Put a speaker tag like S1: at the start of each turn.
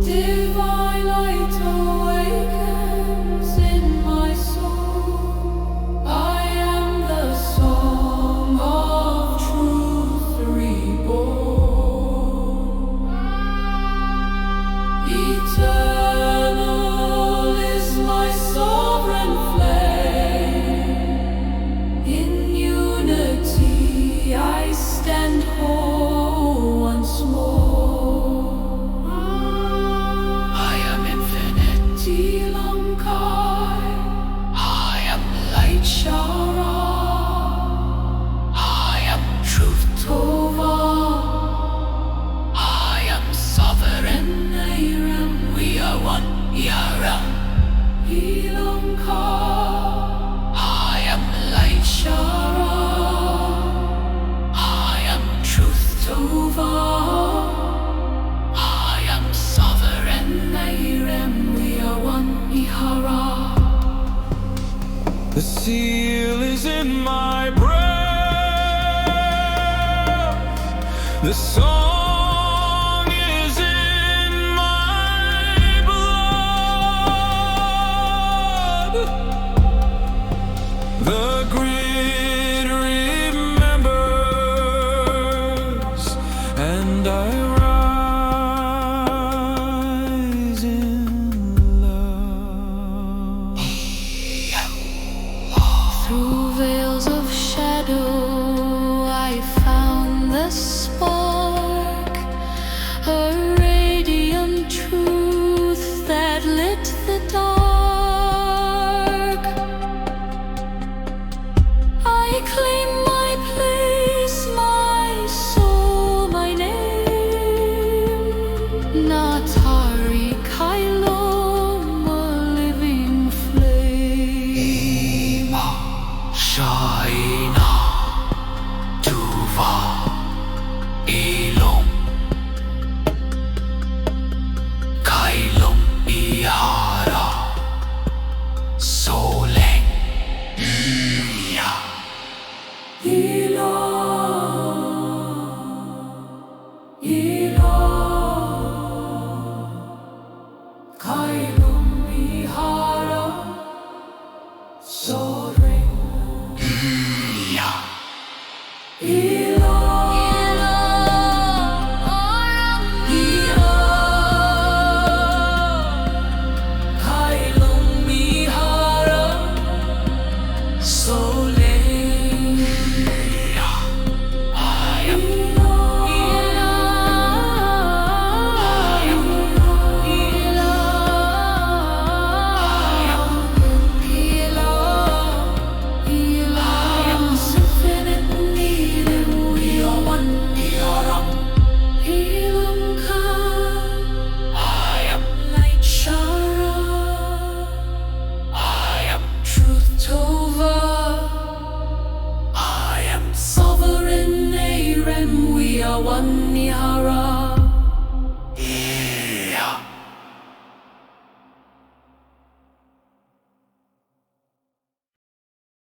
S1: Divine light awakens in my soul. I am the song of truth reborn. Eternal is my sovereign flame. In unity I stand whole once more. I am light E-Ha-Rah. I am truth Tova. I am sovereign Aram. We are one. E-Ha-Rah. I am light E-Ha-Rah. I am truth Tova. I am sovereign Aram. We are one. E-Ha-Rah.
S2: The seal is in my breath. The song is in my blood. The grid remembers, and I rise in love.
S1: Through veils of shadow I found the spark, a radiant truth that lit the dark. I claim my place, my soul, my name. Na'Tari'Kai'Lum, a living flame.
S2: Shaina Tuva Ilum Kailum E-Ha-Rah Soleng Ya
S1: Kailum E-Ha-Rah, soaring.
S2: Ya
S1: E